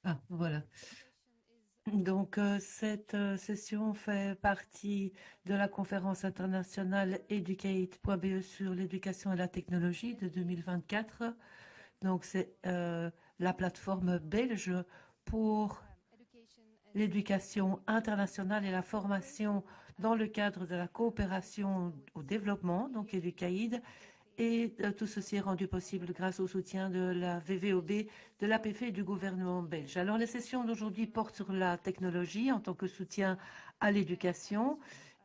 Ah, voilà. Donc, cette session fait partie de la conférence internationale Educate.be sur l'éducation et la technologie de 2024. Donc, c'est la plateforme belge pour l'éducation internationale et la formation dans le cadre de la coopération au développement, donc EduCaïD. Et tout ceci est rendu possible grâce au soutien de la VVOB, de l'APF et du gouvernement belge. Alors, la session d'aujourd'hui porte sur la technologie en tant que soutien à l'éducation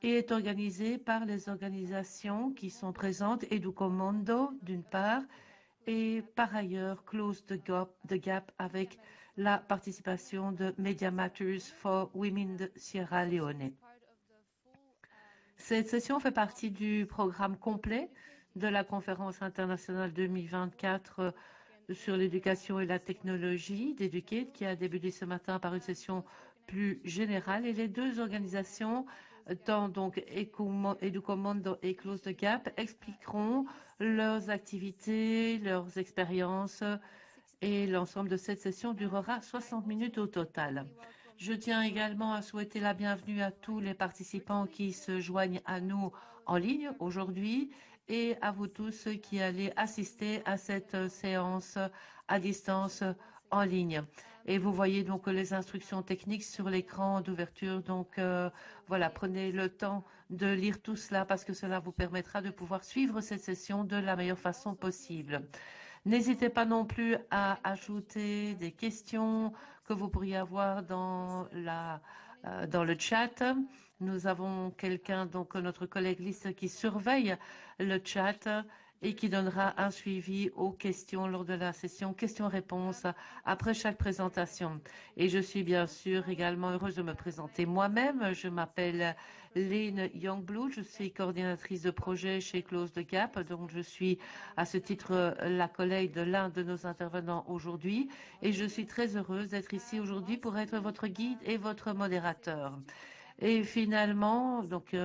et est organisée par les organisations qui sont présentes, Educomondo d'une part, et par ailleurs Close the Gap avec la participation de Media Matters for Women de Sierra Leone. Cette session fait partie du programme complet de la conférence internationale 2024 sur l'éducation et la technologie d'Educate qui a débuté ce matin par une session plus générale et les deux organisations, tant donc Educomondo et Close the Gap, expliqueront leurs activités, leurs expériences et l'ensemble de cette session durera 60 minutes au total. Je tiens également à souhaiter la bienvenue à tous les participants qui se joignent à nous en ligne aujourd'hui et à vous tous qui allez assister à cette séance à distance en ligne. Et vous voyez donc les instructions techniques sur l'écran d'ouverture. Donc voilà, prenez le temps de lire tout cela parce que cela vous permettra de pouvoir suivre cette session de la meilleure façon possible. N'hésitez pas non plus à ajouter des questions que vous pourriez avoir dans le chat. Nous avons quelqu'un, donc notre collègue Lise, qui surveille le chat et qui donnera un suivi aux questions lors de la session questions-réponses après chaque présentation. Et je suis bien sûr également heureuse de me présenter moi-même. Je m'appelle Lynn Youngblood, je suis coordinatrice de projet chez Close the Gap, donc je suis à ce titre la collègue de l'un de nos intervenants aujourd'hui et je suis très heureuse d'être ici aujourd'hui pour être votre guide et votre modérateur. Et finalement, donc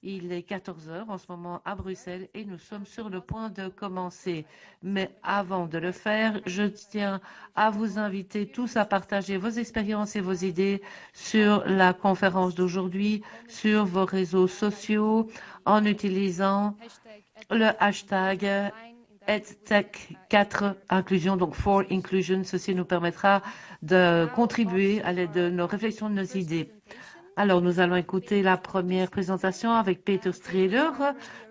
il est 14 heures en ce moment à Bruxelles et nous sommes sur le point de commencer. Mais avant de le faire, je tiens à vous inviter tous à partager vos expériences et vos idées sur la conférence d'aujourd'hui, sur vos réseaux sociaux, en utilisant le hashtag EdTech4 Inclusion, donc for Inclusion. Ceci nous permettra de contribuer à l'aide de nos réflexions, de nos idées. Alors, nous allons écouter la première présentation avec Peter Strehler.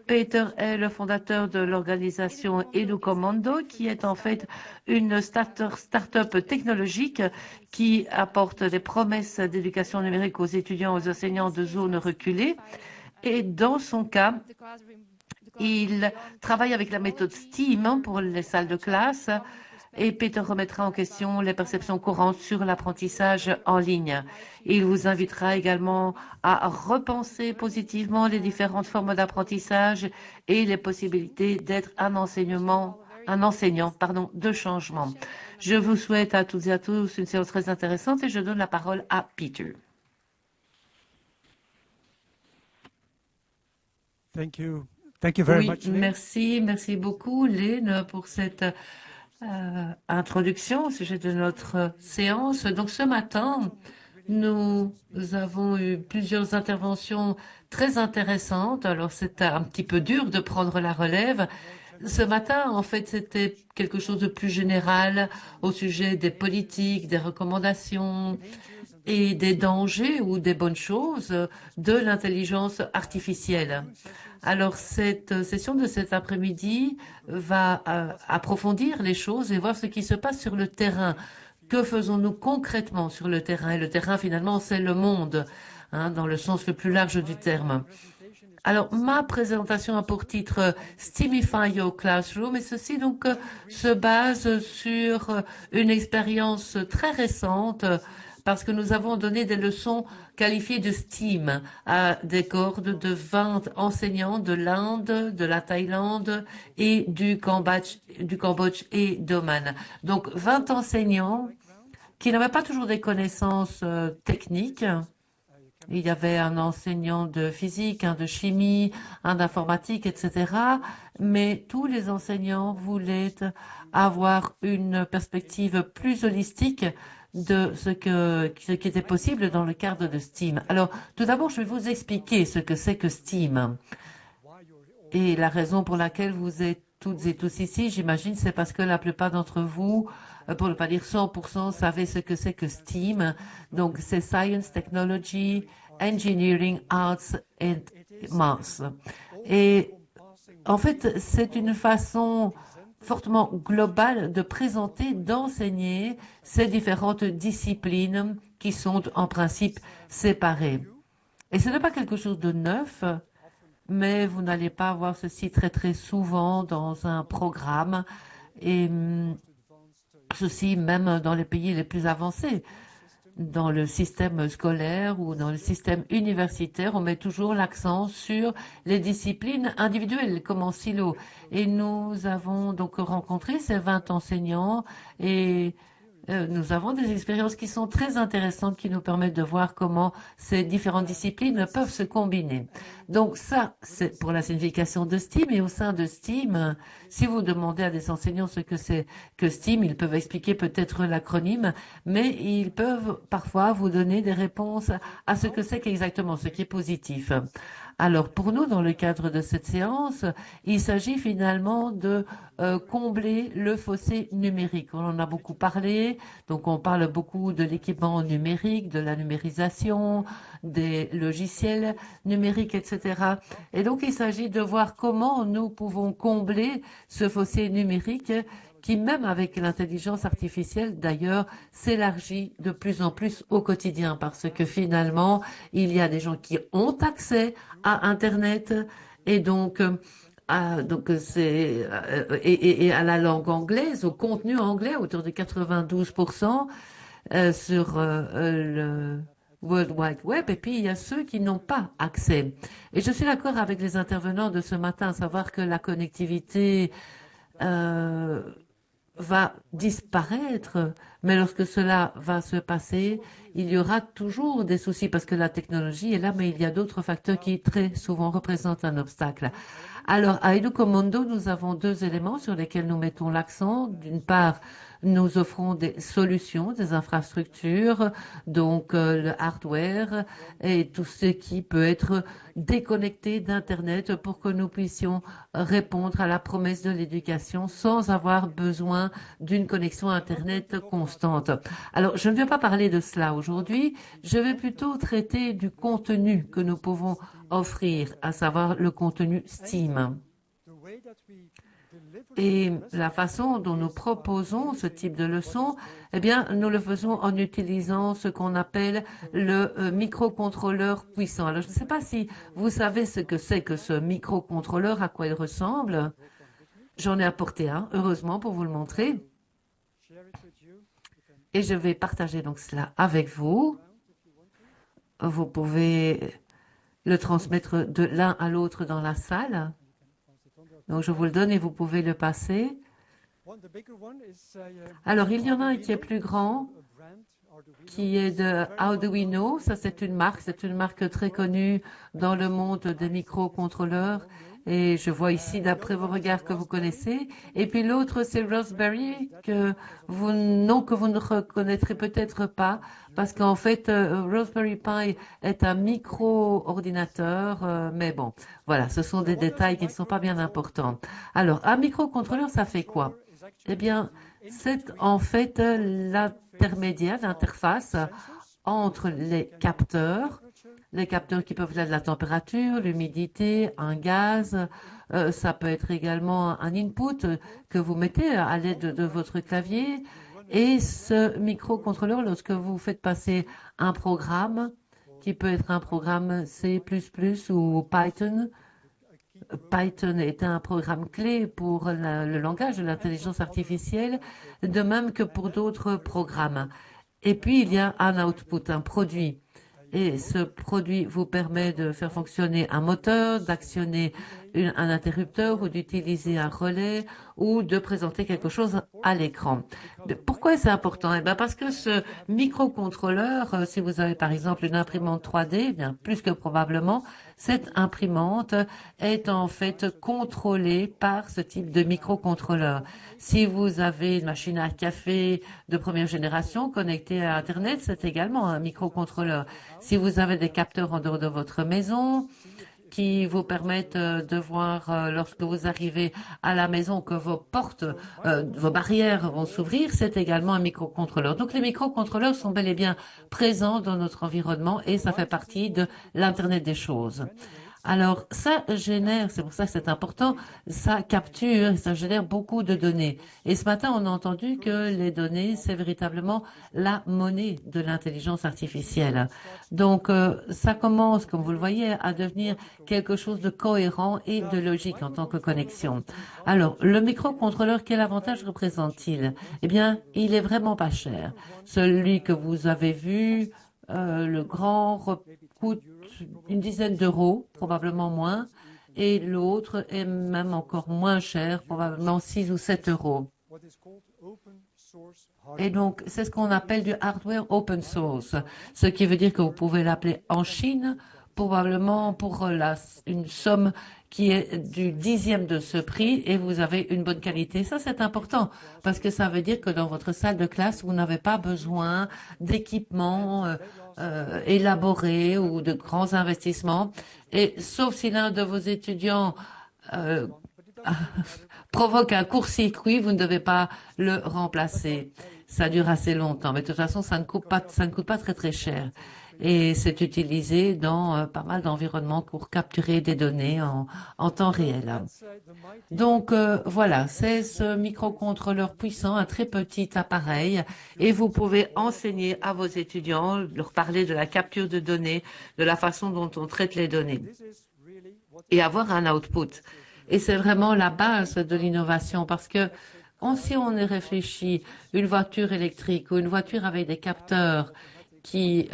Peter est le fondateur de l'organisation Educommando, qui est en fait une start-up technologique qui apporte des promesses d'éducation numérique aux étudiants et aux enseignants de zones reculées. Et dans son cas, il travaille avec la méthode STEAM pour les salles de classe et Peter remettra en question les perceptions courantes sur l'apprentissage en ligne. Il vous invitera également à repenser positivement les différentes formes d'apprentissage et les possibilités d'être un enseignant de changement. Je vous souhaite à toutes et à tous une séance très intéressante et je donne la parole à Peter. Thank you. Thank you very much, Lynn. Merci beaucoup, Lynn, pour cette introduction au sujet de notre séance. Donc ce matin, nous avons eu plusieurs interventions très intéressantes. Alors c'était un petit peu dur de prendre la relève. Ce matin, en fait, c'était quelque chose de plus général au sujet des politiques, des recommandations et des dangers ou des bonnes choses de l'intelligence artificielle. Alors, cette session de cet après-midi va approfondir les choses et voir ce qui se passe sur le terrain. Que faisons-nous concrètement sur le terrain? Et le terrain, finalement, c'est le monde, dans le sens le plus large du terme. Alors, ma présentation a pour titre Steamify Your Classroom et ceci donc se base sur une expérience très récente parce que nous avons donné des leçons qualifiées de STEAM à des cohortes de 20 enseignants de l'Inde, de la Thaïlande et du Cambodge et d'Oman. Donc 20 enseignants qui n'avaient pas toujours des connaissances techniques. Il y avait un enseignant de physique, un de chimie, un d'informatique, etc. Mais tous les enseignants voulaient avoir une perspective plus holistique de ce qui était possible dans le cadre de Steam. Alors, tout d'abord, je vais vous expliquer ce que c'est que Steam. Et la raison pour laquelle vous êtes toutes et tous ici, j'imagine, c'est parce que la plupart d'entre vous, pour ne pas dire 100%, savez ce que c'est que STEAM. Donc, c'est Science, Technology, Engineering, Arts and Maths. Et en fait, c'est une façon fortement globale de présenter, d'enseigner ces différentes disciplines qui sont en principe séparées. Et ce n'est pas quelque chose de neuf, mais vous n'allez pas voir ceci très très souvent dans un programme, et ceci même dans les pays les plus avancés. Dans le système scolaire ou dans le système universitaire, on met toujours l'accent sur les disciplines individuelles, comme en silo. Et nous avons donc rencontré ces 20 enseignants et nous avons des expériences qui sont très intéressantes, qui nous permettent de voir comment ces différentes disciplines peuvent se combiner. Donc ça, c'est pour la signification de STEAM. Et au sein de STEAM, si vous demandez à des enseignants ce que c'est que STEAM, ils peuvent expliquer peut-être l'acronyme, mais ils peuvent parfois vous donner des réponses à ce que c'est qu'exactement, ce qui est positif. Alors pour nous, dans le cadre de cette séance, il s'agit finalement de combler le fossé numérique. On en a beaucoup parlé, donc on parle beaucoup de l'équipement numérique, de la numérisation, des logiciels numériques, etc. Et donc il s'agit de voir comment nous pouvons combler ce fossé numérique qui, même avec l'intelligence artificielle, d'ailleurs, s'élargit de plus en plus au quotidien, parce que finalement, il y a des gens qui ont accès à Internet, et donc, et à la langue anglaise, au contenu anglais, autour de 92% sur le World Wide Web, et puis il y a ceux qui n'ont pas accès. Et je suis d'accord avec les intervenants de ce matin, à savoir que la connectivité va disparaître, mais lorsque cela va se passer, il y aura toujours des soucis parce que la technologie est là, mais il y a d'autres facteurs qui très souvent représentent un obstacle. Alors, à Educomondo, nous avons deux éléments sur lesquels nous mettons l'accent. D'une part, nous offrons des solutions, des infrastructures, donc le hardware et tout ce qui peut être déconnecté d'Internet pour que nous puissions répondre à la promesse de l'éducation sans avoir besoin d'une connexion Internet constante. Alors, je ne vais pas parler de cela aujourd'hui, je vais plutôt traiter du contenu que nous pouvons offrir, à savoir le contenu STEAM. Et la façon dont nous proposons ce type de leçon, eh bien, nous le faisons en utilisant ce qu'on appelle le microcontrôleur puissant. Alors, je ne sais pas si vous savez ce que c'est que ce microcontrôleur, à quoi il ressemble. J'en ai apporté un, heureusement, pour vous le montrer. Et je vais partager donc cela avec vous. Vous pouvez le transmettre de l'un à l'autre dans la salle. Donc, je vous le donne et vous pouvez le passer. Alors, il y en a un qui est plus grand, qui est de Arduino. Ça, c'est une marque très connue dans le monde des microcontrôleurs. Et je vois ici, d'après vos regards, que vous connaissez. Et puis l'autre, c'est Raspberry, que vous ne reconnaîtrez peut-être pas, parce qu'en fait, Raspberry Pi est un micro-ordinateur. Mais bon, voilà, ce sont des détails qui ne sont pas bien importants. Alors, un microcontrôleur, ça fait quoi? Eh bien, c'est en fait l'intermédiaire, l'interface entre les capteurs qui peuvent être la température, l'humidité, un gaz. Ça peut être également un input que vous mettez à l'aide de votre clavier. Et ce microcontrôleur, lorsque vous faites passer un programme, qui peut être un programme C++ ou Python, Python est un programme clé pour le langage de l'intelligence artificielle, de même que pour d'autres programmes. Et puis, il y a un output, un produit. Et ce produit vous permet de faire fonctionner un moteur, d'actionner un interrupteur ou d'utiliser un relais ou de présenter quelque chose à l'écran. Pourquoi c'est important? Eh bien, parce que ce microcontrôleur, si vous avez par exemple une imprimante 3D, eh bien, plus que probablement, cette imprimante est en fait contrôlée par ce type de microcontrôleur. Si vous avez une machine à café de première génération connectée à Internet, c'est également un microcontrôleur. Si vous avez des capteurs en dehors de votre maison, qui vous permettent de voir lorsque vous arrivez à la maison que vos portes, vos barrières vont s'ouvrir, c'est également un microcontrôleur. Donc les microcontrôleurs sont bel et bien présents dans notre environnement et ça fait partie de l'Internet des choses. Alors, ça génère, c'est pour ça que c'est important, ça capture, ça génère beaucoup de données. Et ce matin, on a entendu que les données, c'est véritablement la monnaie de l'intelligence artificielle. Donc, ça commence, comme vous le voyez, à devenir quelque chose de cohérent et de logique en tant que connexion. Alors, le microcontrôleur, quel avantage représente-t-il? Eh bien, il est vraiment pas cher. Celui que vous avez vu, le grand coûte une dizaine d'euros, probablement moins, et l'autre est même encore moins cher, probablement 6 ou 7 euros. Et donc, c'est ce qu'on appelle du hardware open source, ce qui veut dire que vous pouvez l'appeler en Chine, probablement pour une somme qui est du 10e de ce prix et vous avez une bonne qualité. Ça, c'est important parce que ça veut dire que dans votre salle de classe, vous n'avez pas besoin d'équipements élaborés ou de grands investissements. Et sauf si l'un de vos étudiants provoque un court-circuit, vous ne devez pas le remplacer. Ça dure assez longtemps, mais de toute façon, ça ne coûte pas très très cher. Et c'est utilisé dans pas mal d'environnements pour capturer des données en temps réel. Donc voilà, c'est ce microcontrôleur puissant, un très petit appareil, et vous pouvez enseigner à vos étudiants, leur parler de la capture de données, de la façon dont on traite les données, et avoir un output. Et c'est vraiment la base de l'innovation parce que si on y réfléchit, une voiture électrique ou une voiture avec des capteurs qui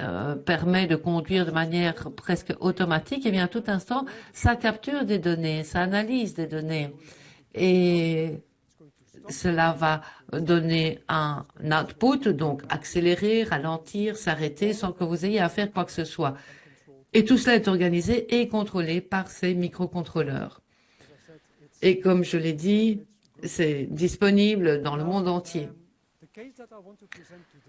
permet de conduire de manière presque automatique, et bien à tout instant, ça capture des données, ça analyse des données. Et cela va donner un output, donc accélérer, ralentir, s'arrêter sans que vous ayez à faire quoi que ce soit. Et tout cela est organisé et contrôlé par ces microcontrôleurs. Et comme je l'ai dit, c'est disponible dans le monde entier.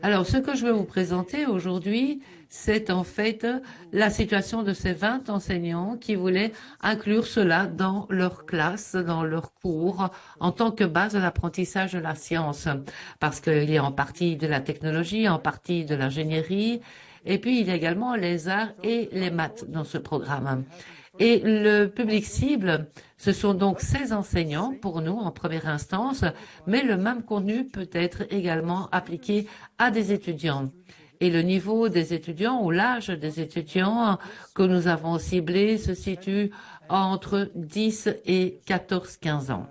Alors, ce que je veux vous présenter aujourd'hui, c'est en fait la situation de ces 20 enseignants qui voulaient inclure cela dans leur classe, dans leurs cours, en tant que base de l'apprentissage de la science. Parce qu'il y a en partie de la technologie, en partie de l'ingénierie, et puis il y a également les arts et les maths dans ce programme. Et le public cible, ce sont donc ces enseignants pour nous en première instance, mais le même contenu peut être également appliqué à des étudiants. Et le niveau des étudiants ou l'âge des étudiants que nous avons ciblés se situe entre 10 et 14-15 ans.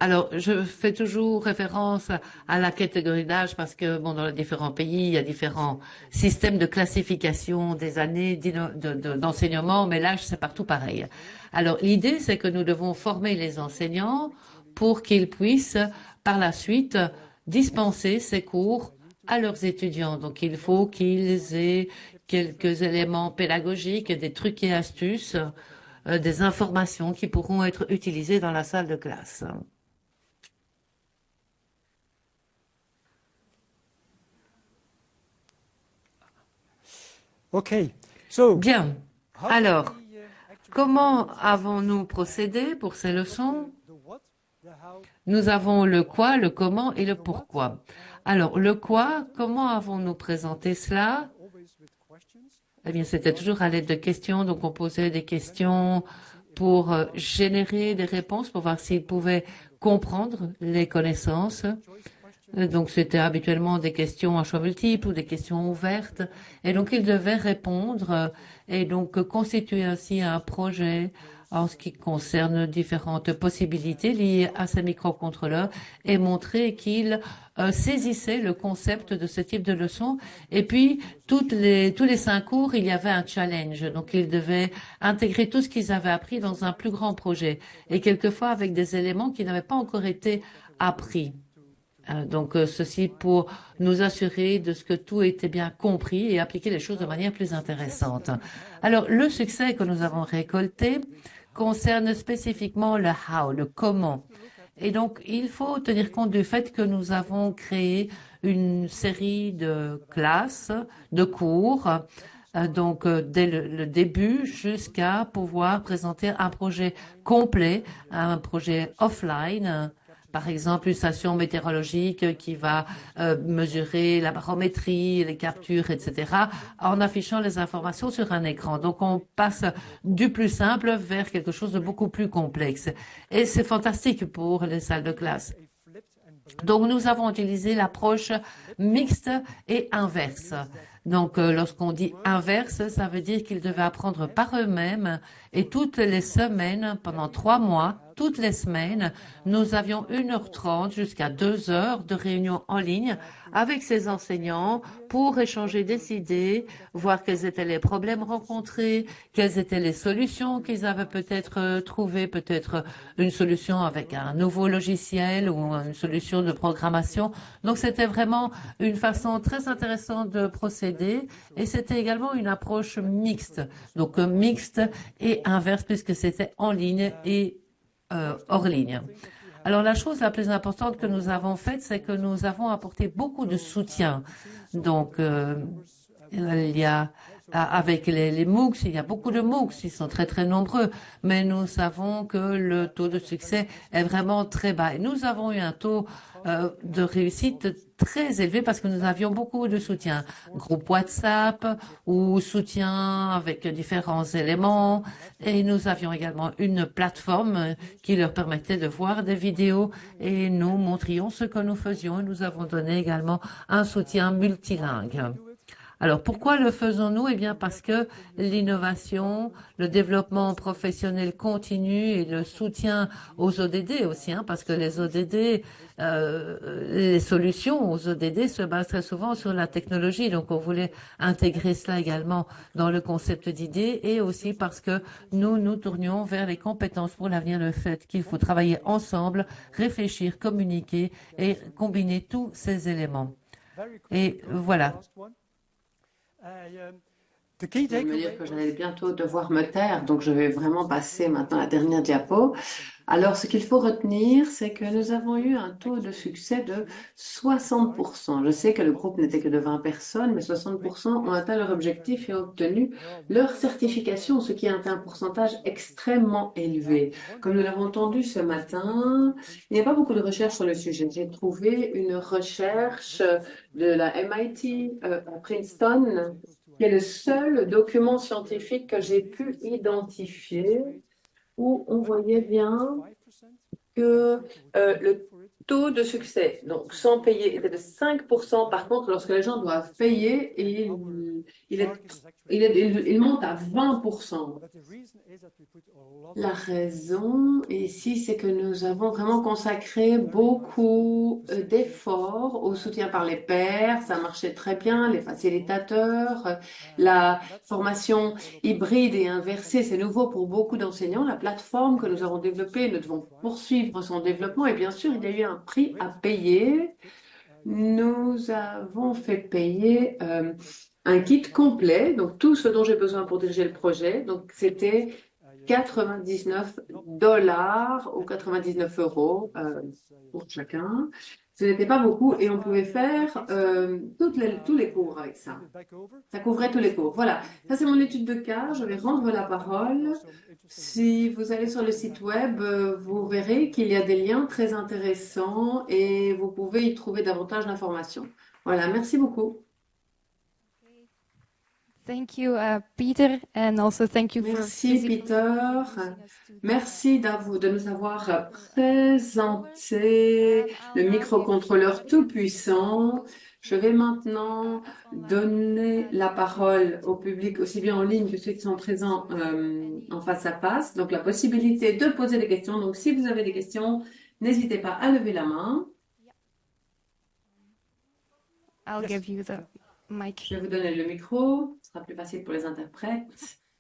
Alors, je fais toujours référence à la catégorie d'âge parce que, bon, dans les différents pays, il y a différents systèmes de classification des années d'enseignement, mais l'âge, c'est partout pareil. Alors, l'idée, c'est que nous devons former les enseignants pour qu'ils puissent, par la suite, dispenser ces cours à leurs étudiants. Donc, il faut qu'ils aient quelques éléments pédagogiques, des trucs et astuces, des informations qui pourront être utilisées dans la salle de classe. Bien. Alors, comment avons-nous procédé pour ces leçons? Nous avons le quoi, le comment et le pourquoi. Alors, le quoi, comment avons-nous présenté cela? Eh bien, c'était toujours à l'aide de questions. Donc, on posait des questions pour générer des réponses, pour voir s'ils pouvaient comprendre les connaissances. Donc, c'était habituellement des questions à choix multiples ou des questions ouvertes. Et donc, ils devaient répondre et donc constituer ainsi un projet en ce qui concerne différentes possibilités liées à ces microcontrôleurs et montrer qu'ils saisissaient le concept de ce type de leçon. Et puis, tous les 5 cours, il y avait un challenge. Donc, ils devaient intégrer tout ce qu'ils avaient appris dans un plus grand projet. Et quelquefois avec des éléments qui n'avaient pas encore été appris. Donc, ceci pour nous assurer de ce que tout était bien compris et appliquer les choses de manière plus intéressante. Alors, le succès que nous avons récolté concerne spécifiquement le how, le comment. Et donc, il faut tenir compte du fait que nous avons créé une série de classes, de cours, donc dès le début jusqu'à pouvoir présenter un projet complet, un projet offline, par exemple, une station météorologique qui va mesurer la barométrie, les captures, etc., en affichant les informations sur un écran. Donc, on passe du plus simple vers quelque chose de beaucoup plus complexe. Et c'est fantastique pour les salles de classe. Donc, nous avons utilisé l'approche mixte et inverse. Donc, lorsqu'on dit inverse, ça veut dire qu'ils devaient apprendre par eux-mêmes et toutes les semaines, pendant 3 mois, toutes les semaines, nous avions 1h30 jusqu'à 2 heures de réunion en ligne avec ces enseignants pour échanger des idées, voir quels étaient les problèmes rencontrés, quelles étaient les solutions qu'ils avaient peut-être trouvées, peut-être une solution avec un nouveau logiciel ou une solution de programmation. Donc, c'était vraiment une façon très intéressante de procéder et c'était également une approche mixte. Donc, mixte et inverse puisque c'était en ligne et hors ligne. Alors, la chose la plus importante que nous avons faite, c'est que nous avons apporté beaucoup de soutien. Donc, il y a, avec les MOOCs, il y a beaucoup de MOOCs, ils sont très, très nombreux, mais nous savons que le taux de succès est vraiment très bas. Et nous avons eu un taux de réussite très élevé parce que nous avions beaucoup de soutien. Groupe WhatsApp ou soutien avec différents éléments. Et nous avions également une plateforme qui leur permettait de voir des vidéos et nous montrions ce que nous faisions. Et nous avons donné également un soutien multilingue. Alors, pourquoi le faisons-nous? Eh bien, parce que l'innovation, le développement professionnel continu et le soutien aux ODD aussi, parce que les ODD, les solutions aux ODD se basent très souvent sur la technologie. Donc, on voulait intégrer cela également dans le concept d'idées et aussi parce que nous tournions vers les compétences pour l'avenir, le fait qu'il faut travailler ensemble, réfléchir, communiquer et combiner tous ces éléments. Et voilà. Je vais me dire que j'allais bientôt devoir me taire, donc je vais vraiment passer maintenant à la dernière diapo. Alors, ce qu'il faut retenir, c'est que nous avons eu un taux de succès de 60%. Je sais que le groupe n'était que de 20 personnes, mais 60% ont atteint leur objectif et ont obtenu leur certification, ce qui est un pourcentage extrêmement élevé. Comme nous l'avons entendu ce matin, il n'y a pas beaucoup de recherches sur le sujet. J'ai trouvé une recherche de la MIT à Princeton, qui est le seul document scientifique que j'ai pu identifier où on voyait bien que le taux de succès, donc sans payer, était de 5%. Par contre, lorsque les gens doivent payer, il monte à 20%. La raison ici, c'est que nous avons vraiment consacré beaucoup d'efforts au soutien par les pairs. Ça marchait très bien, les facilitateurs, la formation hybride et inversée, c'est nouveau pour beaucoup d'enseignants. La plateforme que nous avons développée, nous devons poursuivre son développement et bien sûr, il y a eu un prix à payer. Nous avons fait payer un kit complet, donc tout ce dont j'ai besoin pour diriger le projet. Donc, c'était $99 ou 99 euros pour chacun. Ce n'était pas beaucoup et on pouvait faire tous les cours avec ça. Ça couvrait tous les cours. Voilà, ça c'est mon étude de cas. Je vais rendre la parole. Si vous allez sur le site web, vous verrez qu'il y a des liens très intéressants et vous pouvez y trouver davantage d'informations. Voilà, merci beaucoup. Thank you, Peter, and also thank you Merci, Peter. Merci de nous avoir présenté le microcontrôleur tout-puissant. Je vais maintenant donner la parole au public, aussi bien en ligne que ceux qui sont présents en face à face. Donc, la possibilité de poser des questions. Donc, si vous avez des questions, n'hésitez pas à lever la main. I'll Yes. give you the mic. Je vais vous donner le micro. Ce sera plus facile pour les interprètes.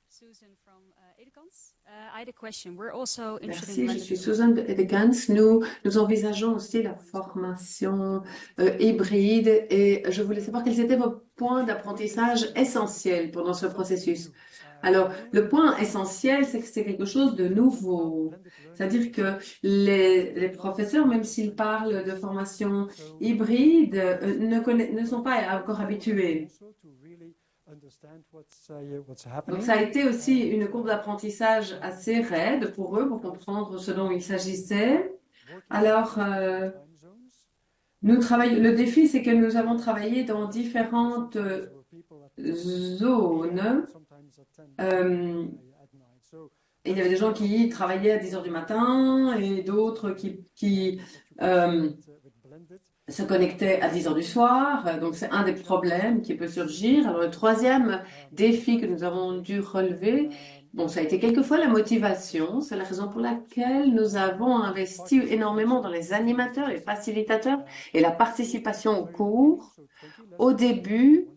Susan from Edegans. I had a question. We're also interested in Merci, je blended suis learning. Susan Edegans. Nous envisageons aussi la formation hybride et je voulais savoir quels étaient vos points d'apprentissage essentiels pendant ce processus. Alors, le point essentiel, c'est que c'est quelque chose de nouveau. C'est-à-dire que les professeurs, même s'ils parlent de formation hybride, ne sont pas encore habitués. Donc, ça a été aussi une courbe d'apprentissage assez raide pour eux, pour comprendre ce dont il s'agissait. Alors, le défi, c'est que nous avons travaillé dans différentes zones. Et il y avait des gens qui travaillaient à 10 heures du matin et d'autres qui se connectaient à 10 heures du soir. Donc, c'est un des problèmes qui peut surgir. Alors, le troisième défi que nous avons dû relever, bon, ça a été quelquefois la motivation. C'est la raison pour laquelle nous avons investi énormément dans les animateurs, les facilitateurs et la participation aux cours. Au début,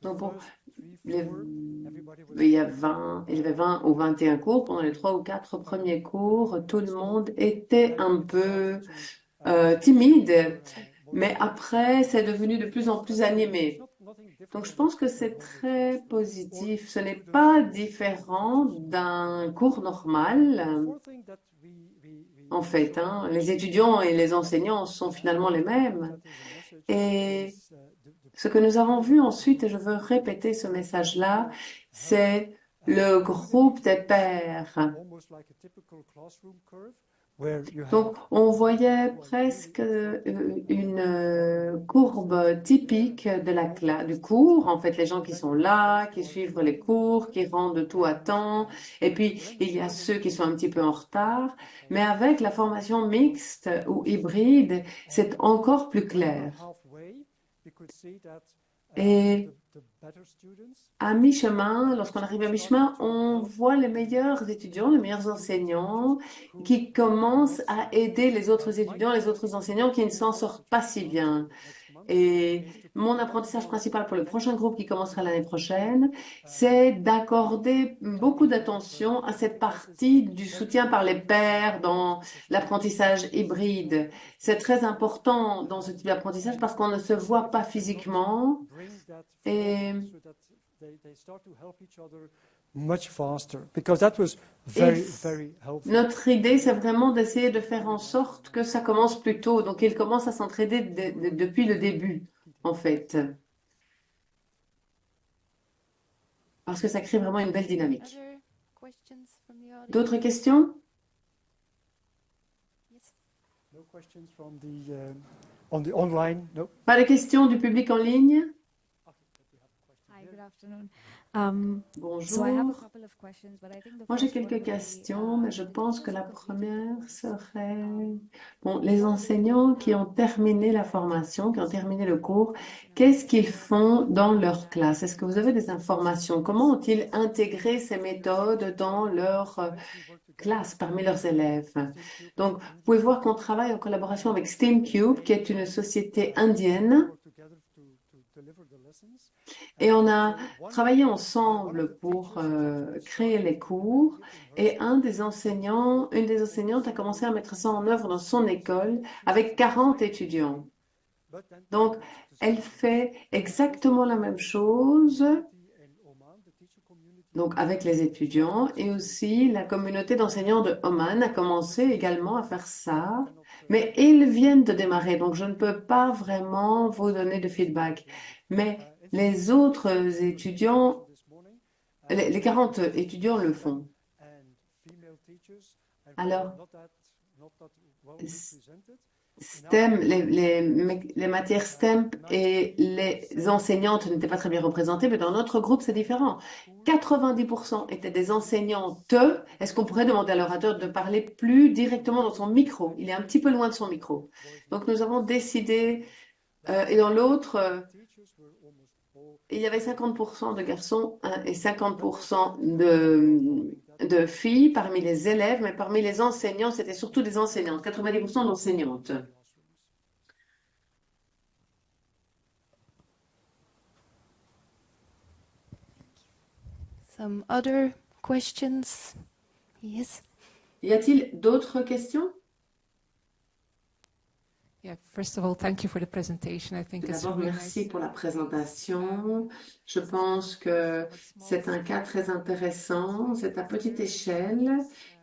donc bon, il y avait 20 ou 21 cours. Pendant les 3 ou 4 premiers cours, tout le monde était un peu timide, mais après, c'est devenu de plus en plus animé. Donc, je pense que c'est très positif. Ce n'est pas différent d'un cours normal. En fait, hein, les étudiants et les enseignants sont finalement les mêmes. Et ce que nous avons vu ensuite, et je veux répéter ce message-là, c'est le groupe des pairs. Donc, on voyait presque une courbe typique du cours. En fait, les gens qui sont là, qui suivent les cours, qui rendent tout à temps. Et puis, il y a ceux qui sont un petit peu en retard. Mais avec la formation mixte ou hybride, c'est encore plus clair. Et à mi-chemin, lorsqu'on arrive à mi-chemin, on voit les meilleurs étudiants, les meilleurs enseignants qui commencent à aider les autres étudiants, les autres enseignants qui ne s'en sortent pas si bien. Et mon apprentissage principal pour le prochain groupe qui commencera l'année prochaine, c'est d'accorder beaucoup d'attention à cette partie du soutien par les pairs dans l'apprentissage hybride. C'est très important dans ce type d'apprentissage parce qu'on ne se voit pas physiquement et notre idée, c'est vraiment d'essayer de faire en sorte que ça commence plus tôt. Donc, ils commencent à s'entraider depuis le début, en fait. Parce que ça crée vraiment une belle dynamique. D'autres questions? Pas de questions du public en ligne? Hi, good afternoon. Bonjour. Moi, j'ai quelques questions, mais je pense que la première serait, bon, les enseignants qui ont terminé la formation, qui ont terminé le cours, qu'est-ce qu'ils font dans leur classe? Est-ce que vous avez des informations? Comment ont-ils intégré ces méthodes dans leur classe, parmi leurs élèves? Donc, vous pouvez voir qu'on travaille en collaboration avec STEAMcube, qui est une société indienne. Et on a travaillé ensemble pour créer les cours et une des enseignantes a commencé à mettre ça en œuvre dans son école avec 40 étudiants. Donc, elle fait exactement la même chose donc avec les étudiants et aussi la communauté d'enseignants de Oman a commencé également à faire ça. Mais ils viennent de démarrer, donc je ne peux pas vraiment vous donner de feedback. Mais les autres étudiants, les 40 étudiants le font. Alors, STEM, les matières STEM et les enseignantes n'étaient pas très bien représentées, mais dans notre groupe, c'est différent. 90% étaient des enseignantes. Est-ce qu'on pourrait demander à l'orateur de parler plus directement dans son micro? Il est un petit peu loin de son micro. Donc, nous avons décidé Et dans l'autre, il y avait 50% de garçons et 50% de filles parmi les élèves, mais parmi les enseignants, c'était surtout des enseignantes, 90% d'enseignantes. Some other questions? Yes. Y a-t-il d'autres questions? Yeah, first of all, thank you for the presentation. I think it's D'abord, really merci nice, pour la case, présentation. Je pense que c'est un cas très intéressant. C'est à petite échelle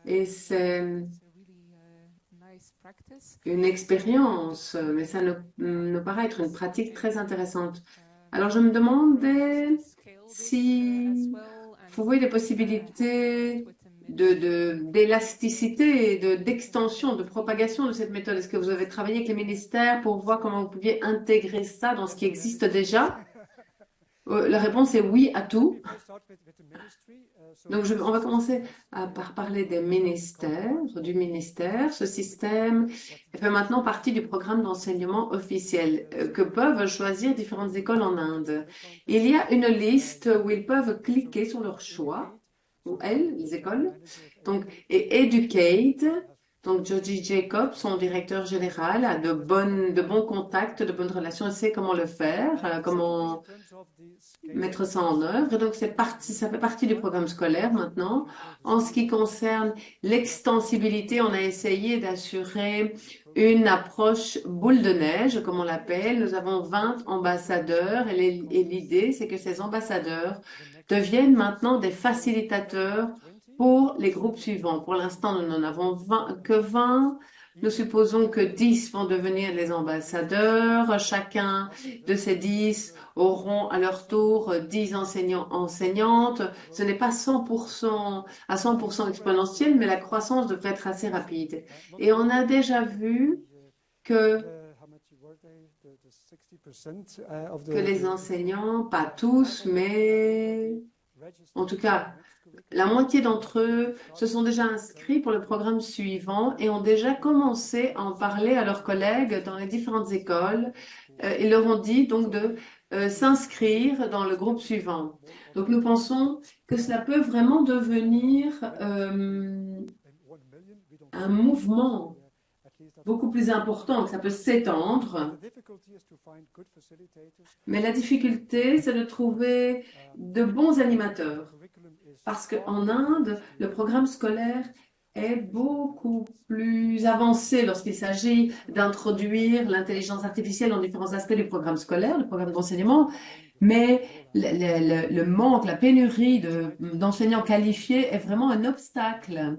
et c'est it's a really nice practice. une expérience, mais ça nous paraît être une pratique très intéressante. Alors, je me demandais si vous voyez des possibilités d'élasticité et d'extension, de propagation de cette méthode. Est-ce que vous avez travaillé avec les ministères pour voir comment vous pouviez intégrer ça dans ce qui existe déjà? La réponse est oui à tout. Donc, on va commencer par parler des ministères, du ministère. Ce système fait maintenant partie du programme d'enseignement officiel que peuvent choisir différentes écoles en Inde. Il y a une liste où ils peuvent cliquer sur leur choix, ou elles, les écoles. Donc, et Educate, donc Georgie Jacob, son directeur général, a de bons contacts, de bonnes relations, il sait comment le faire, comment mettre ça en œuvre. Et donc, ça fait partie du programme scolaire maintenant. En ce qui concerne l'extensibilité, on a essayé d'assurer une approche boule de neige, comme on l'appelle. Nous avons 20 ambassadeurs et l'idée, c'est que ces ambassadeurs deviennent maintenant des facilitateurs pour les groupes suivants. Pour l'instant, nous n'en avons que 20. Nous supposons que 10 vont devenir les ambassadeurs. Chacun de ces 10 auront à leur tour 10 enseignants, enseignantes. Ce n'est pas 100% à 100% exponentiel, mais la croissance devrait être assez rapide. Et on a déjà vu que les enseignants, pas tous, mais en tout cas, la moitié d'entre eux se sont déjà inscrits pour le programme suivant et ont déjà commencé à en parler à leurs collègues dans les différentes écoles. Ils leur ont dit donc de s'inscrire dans le groupe suivant. Donc nous pensons que cela peut vraiment devenir un mouvement beaucoup plus important, que ça peut s'étendre. Mais la difficulté, c'est de trouver de bons animateurs. Parce qu'en Inde, le programme scolaire est beaucoup plus avancé lorsqu'il s'agit d'introduire l'intelligence artificielle dans différents aspects du programme scolaire, le programme d'enseignement. Mais le manque, la pénurie d'enseignants qualifiés est vraiment un obstacle.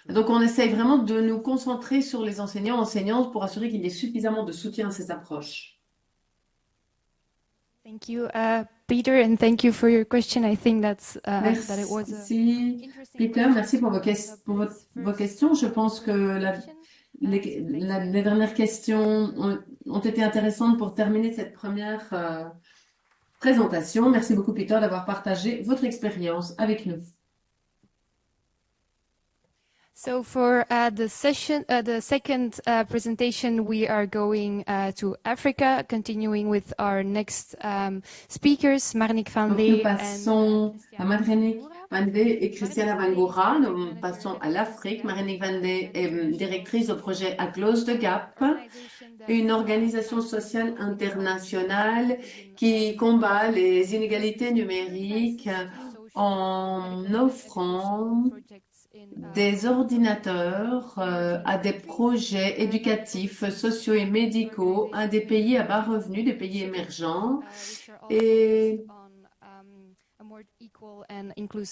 Donc, on essaye vraiment de nous concentrer sur les enseignants, enseignantes pour assurer qu'il y ait suffisamment de soutien à ces approches. Thank you, Peter, and thank you for your question. I think that it was Merci, Peter. Merci pour vos questions. Je pense que les dernières questions ont été intéressantes pour terminer cette première présentation. Merci beaucoup, Peter, d'avoir partagé votre expérience avec nous. So for the second presentation, we are going to Africa, continuing with our next speakers, Marnik van Donc, Lee. nous passons à Marnik van Lee et Christiana Bangoura. Nous passons à l'Afrique. Marnik van Lee est directrice au projet ACLOS de Gap, une organisation sociale internationale qui combat les inégalités numériques en offrant des ordinateurs à des projets éducatifs, sociaux et médicaux à des pays à bas revenus, des pays émergents. Et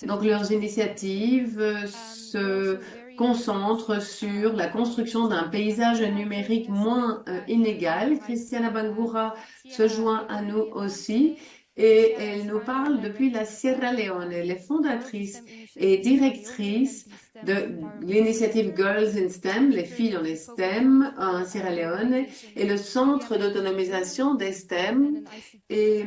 donc leurs initiatives se concentrent sur la construction d'un paysage numérique moins inégal. Christiana Bangoura se joint à nous aussi. Et elle nous parle depuis la Sierra Leone. Elle est fondatrice et directrice de l'initiative Girls in STEM, les filles dans les STEM en Sierra Leone, et le centre d'autonomisation des STEM. Et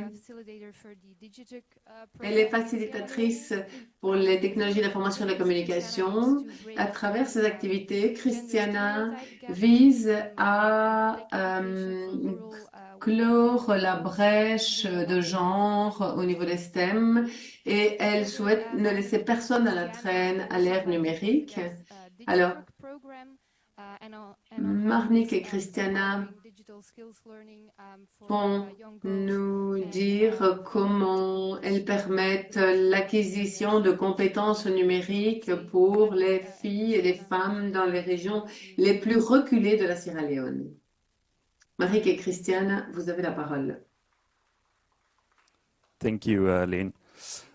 elle est facilitatrice pour les technologies d'information et de la communication. À travers ses activités, Christiana vise à clore la brèche de genre au niveau des STEM et elle souhaite ne laisser personne à la traîne à l'ère numérique. Alors, Marnik et Christiana vont nous dire comment elles permettent l'acquisition de compétences numériques pour les filles et les femmes dans les régions les plus reculées de la Sierra Leone. Marnik et Christiana, vous avez la parole. Thank you, Lynn.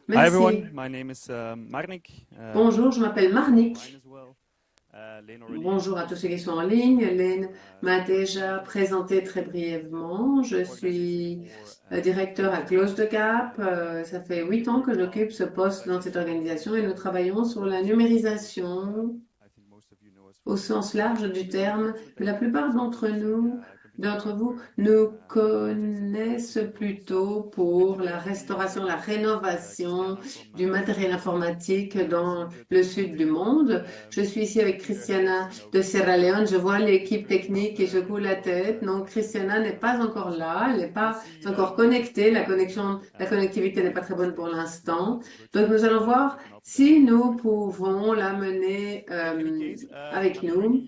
Merci. Hi everyone, my name is Marnik. Bonjour, je m'appelle Marnik. As well. Lynn already Bonjour à tous ceux qui sont en ligne. Lynn m'a déjà présenté très brièvement. Je suis directeur à Close the Gap. Ça fait 8 ans que j'occupe ce poste dans cette organisation et nous travaillons sur la numérisation I think most of you know us au sens large du terme. Mais la plupart d'entre vous nous connaissent plutôt pour la restauration, la rénovation du matériel informatique dans le sud du monde. Je suis ici avec Christiana de Sierra Leone. Je vois l'équipe technique et je secoue la tête. Non, Christiana n'est pas encore là. Elle n'est pas encore connectée. La connectivité n'est pas très bonne pour l'instant. Donc, nous allons voir si nous pouvons l'amener avec nous.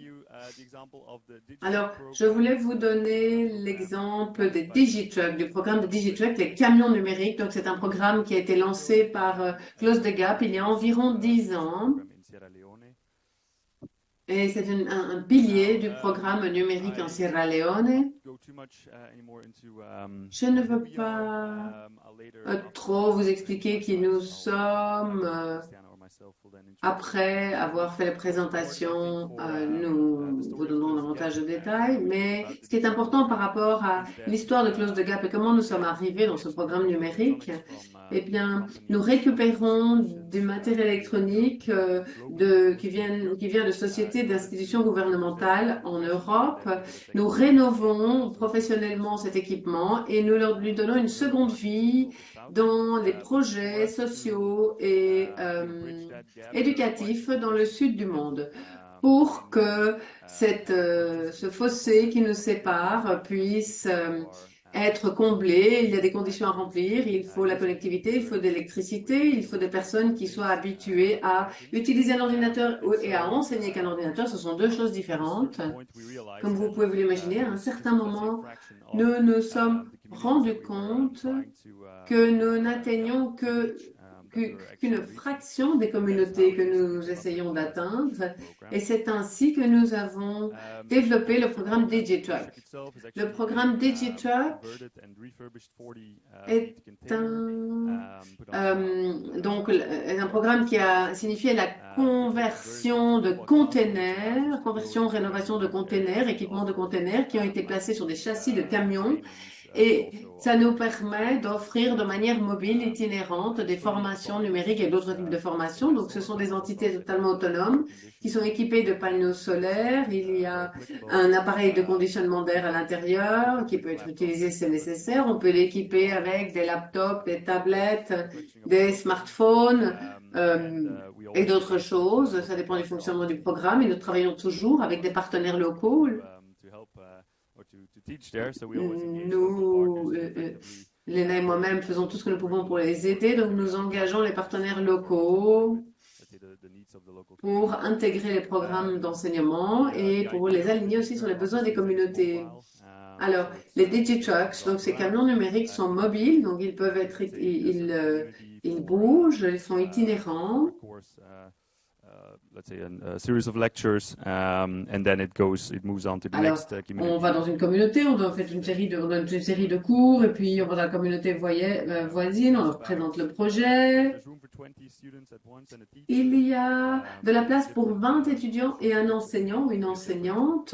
Alors, je voulais vous donner l'exemple des DigiTruck, du programme de DigiTruck, les camions numériques. Donc, c'est un programme qui a été lancé par Close the Gap il y a environ 10 ans. Et c'est un pilier du programme numérique en Sierra Leone. Je ne veux pas trop vous expliquer qui nous sommes. Après avoir fait la présentation, nous vous donnons davantage de détails, mais ce qui est important par rapport à l'histoire de Close the Gap et comment nous sommes arrivés dans ce programme numérique, eh bien, nous récupérons du matériel électronique qui vient de sociétés, d'institutions gouvernementales en Europe. Nous rénovons professionnellement cet équipement et nous lui donnons une seconde vie dans des projets sociaux et éducatifs dans le sud du monde pour que ce fossé qui nous sépare puisse être comblé. Il y a des conditions à remplir, il faut la connectivité, il faut de l'électricité, il faut des personnes qui soient habituées à utiliser un ordinateur et à enseigner qu'un ordinateur. Ce sont deux choses différentes. Comme vous pouvez vous l'imaginer, à un certain moment, nous nous sommes rendus compte que nous n'atteignons qu'une fraction des communautés que nous essayons d'atteindre. Et c'est ainsi que nous avons développé le programme DigiTruck. Le programme DigiTruck est un programme qui a signifié la conversion de containers, rénovation de containers, équipements de containers qui ont été placés sur des châssis de camions. Et ça nous permet d'offrir de manière mobile, itinérante, des formations numériques et d'autres types de formations. Donc, ce sont des entités totalement autonomes qui sont équipées de panneaux solaires. Il y a un appareil de conditionnement d'air à l'intérieur qui peut être utilisé si c'est nécessaire. On peut l'équiper avec des laptops, des tablettes, des smartphones et d'autres choses. Ça dépend du fonctionnement du programme et nous travaillons toujours avec des partenaires locaux. Nous, Léna et moi-même, faisons tout ce que nous pouvons pour les aider. Donc, nous engageons les partenaires locaux pour intégrer les programmes d'enseignement et pour les aligner aussi sur les besoins des communautés. Alors, les DigiTrucks, donc ces camions numériques sont mobiles, donc ils peuvent être, ils bougent, ils sont itinérants. Alors, on va dans une communauté, on donne une série de cours, et puis on va dans la communauté voisine, on leur présente le projet. Il y a de la place pour 20 étudiants et un enseignant ou une enseignante.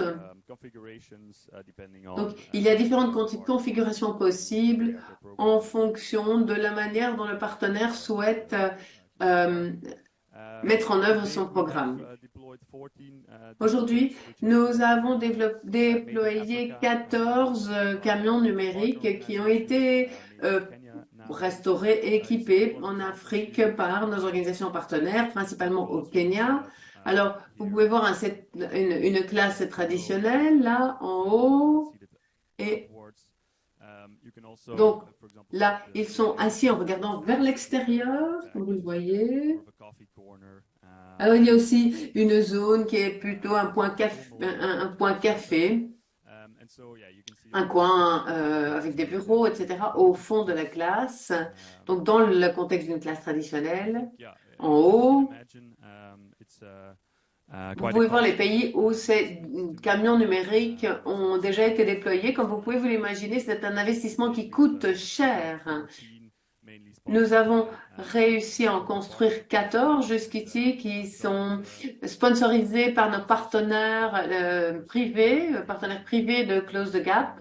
Donc, il y a différentes configurations possibles en fonction de la manière dont le partenaire souhaite mettre en œuvre son programme. Aujourd'hui, nous avons déployé 14 camions numériques qui ont été restaurés et équipés en Afrique par nos organisations partenaires, principalement au Kenya. Alors, vous pouvez voir une classe traditionnelle là en haut et Donc là, ils sont assis en regardant vers l'extérieur, comme vous le voyez. Alors, il y a aussi une zone qui est plutôt un point café, un coin avec des bureaux, etc., au fond de la classe. Donc, dans le contexte d'une classe traditionnelle, en haut, vous pouvez voir les pays où ces camions numériques ont déjà été déployés. Comme vous pouvez vous l'imaginer, c'est un investissement qui coûte cher. Nous avons réussi à en construire 14 jusqu'ici qui sont sponsorisés par nos partenaires privés de Close the Gap.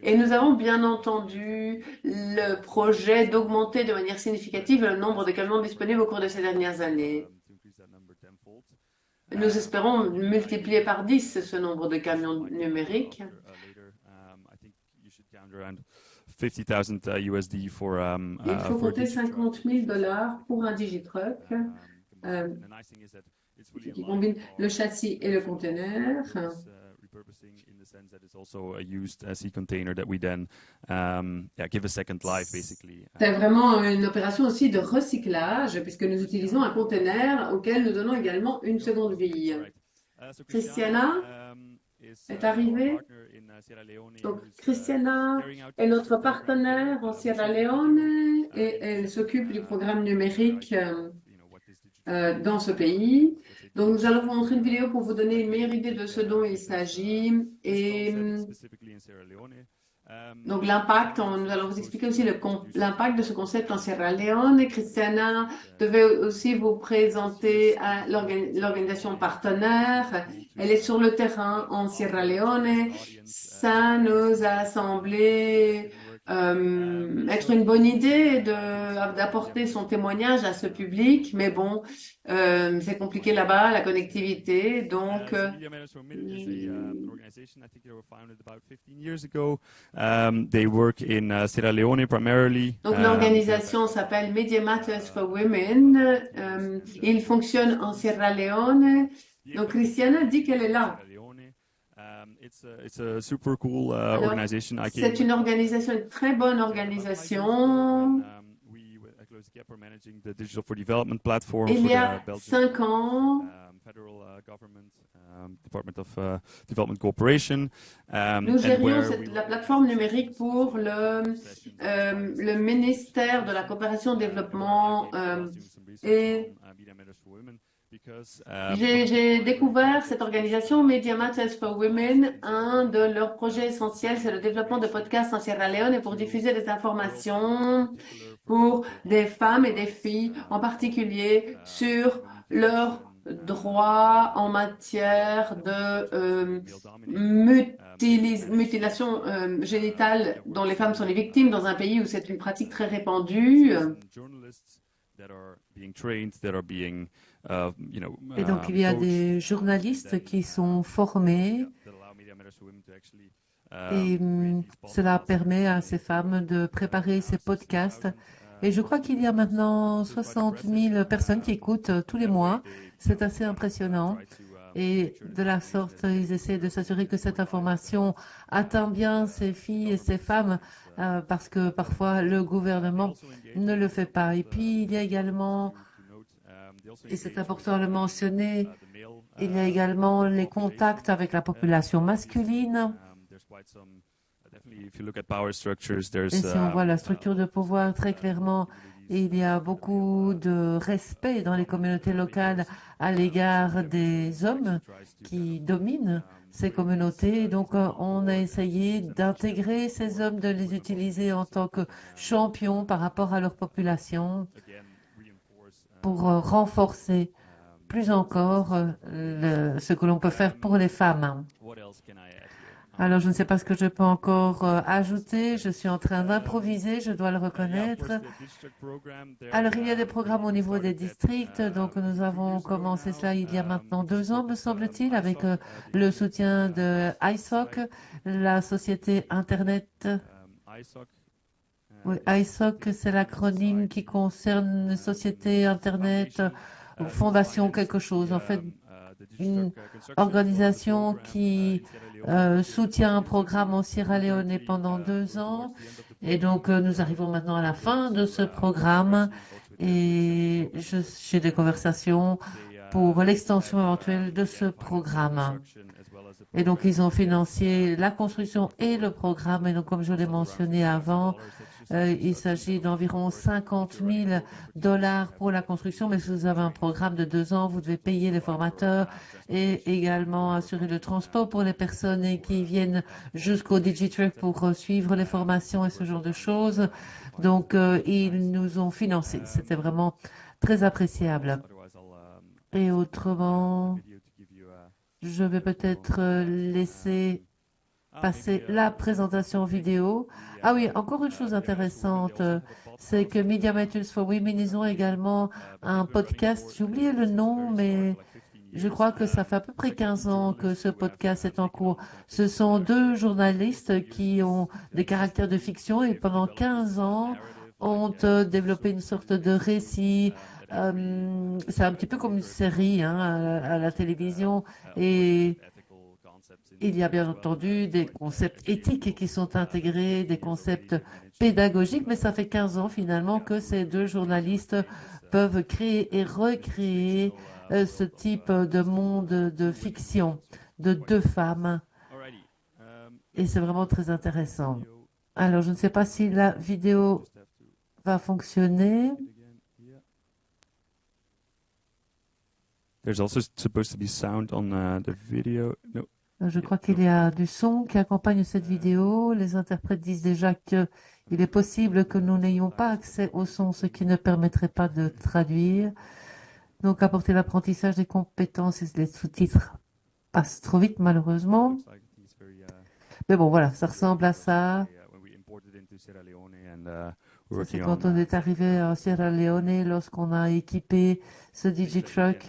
Et nous avons bien entendu le projet d'augmenter de manière significative le nombre de camions disponibles au cours de ces dernières années. Nous espérons multiplier par 10 ce nombre de camions numériques. USD for, Il faut compter $50,000 pour un Digitruck qui combine le châssis et le conteneur. C'est vraiment une opération aussi de recyclage puisque nous utilisons un conteneur auquel nous donnons également une seconde vie. Christiana est arrivée. Donc, Christiana est notre partenaire en Sierra Leone et elle s'occupe du programme numérique dans ce pays. Donc, nous allons vous montrer une vidéo pour vous donner une meilleure idée de ce dont il s'agit. Et donc, l'impact, nous allons vous expliquer aussi l'impact de ce concept en Sierra Leone. Et Christiana devait aussi vous présenter à l'organisation partenaire. Elle est sur le terrain en Sierra Leone. Ça nous a semblé être une bonne idée d'apporter son témoignage à ce public, mais bon, c'est compliqué là-bas, la connectivité, donc l'organisation s'appelle Media Matters for Women. Il fonctionne en Sierra Leone. Donc Christiana dit qu'elle est là. C'est une organisation, une très bonne organisation. Il y a 5 ans, nous gérions la plateforme numérique pour le ministère de la coopération et développement et j'ai découvert cette organisation Media Matters for Women. Un de leurs projets essentiels, c'est le développement de podcasts en Sierra Leone et pour diffuser des informations pour des femmes et des filles, en particulier sur leurs droits en matière de mutilation génitale dont les femmes sont les victimes dans un pays où c'est une pratique très répandue. Et donc, il y a des journalistes qui sont formés et cela permet à ces femmes de préparer ces podcasts. Et je crois qu'il y a maintenant 60 000 personnes qui écoutent tous les mois. C'est assez impressionnant. Et de la sorte, ils essaient de s'assurer que cette information atteint bien ces filles et ces femmes parce que parfois le gouvernement ne le fait pas. Et puis, il y a également, et c'est important de le mentionner, il y a également les contacts avec la population masculine. Et si on voit la structure de pouvoir très clairement, il y a beaucoup de respect dans les communautés locales à l'égard des hommes qui dominent ces communautés. Donc, on a essayé d'intégrer ces hommes, de les utiliser en tant que champions par rapport à leur population pour renforcer plus encore ce que l'on peut faire pour les femmes. Alors, je ne sais pas ce que je peux encore ajouter. Je suis en train d'improviser, je dois le reconnaître. Alors, il y a des programmes au niveau des districts. Donc, nous avons commencé cela il y a maintenant 2 ans, me semble-t-il, avec le soutien de ISOC, la société Internet. Oui, ISOC, c'est l'acronyme qui concerne une société Internet, fondation quelque chose. En fait, une organisation qui soutient un programme en Sierra Leone pendant 2 ans. Et donc, nous arrivons maintenant à la fin de ce programme et j'ai des conversations pour l'extension éventuelle de ce programme. Et donc, ils ont financé la construction et le programme. Et donc, comme je l'ai mentionné avant, il s'agit d'environ $50,000 pour la construction, mais si vous avez un programme de 2 ans, vous devez payer les formateurs et également assurer le transport pour les personnes qui viennent jusqu'au DigiTruck pour suivre les formations et ce genre de choses. Donc, ils nous ont financé. C'était vraiment très appréciable. Et autrement, je vais peut-être laisser passer la présentation vidéo. Ah oui, encore une chose intéressante, c'est que Media Matters for Women, ils ont également un podcast. J'ai oublié le nom, mais je crois que ça fait à peu près 15 ans que ce podcast est en cours. Ce sont 2 journalistes qui ont des caractères de fiction et pendant 15 ans ont développé une sorte de récit. C'est un petit peu comme une série hein, à la télévision et il y a bien entendu des concepts éthiques qui sont intégrés, des concepts pédagogiques, mais ça fait 15 ans finalement que ces 2 journalistes peuvent créer et recréer ce type de monde de fiction de 2 femmes. Et c'est vraiment très intéressant. Alors, je ne sais pas si la vidéo va fonctionner. There's also supposed to be sound on the video. No. Je crois qu'il y a du son qui accompagne cette vidéo. Les interprètes disent déjà qu'il est possible que nous n'ayons pas accès au son, ce qui ne permettrait pas de traduire. Donc, apporter l'apprentissage des compétences et les sous-titres passent trop vite, malheureusement. Mais bon, voilà, ça ressemble à ça. C'est quand on est arrivé à Sierra Leone, lorsqu'on a équipé ce DigiTruck.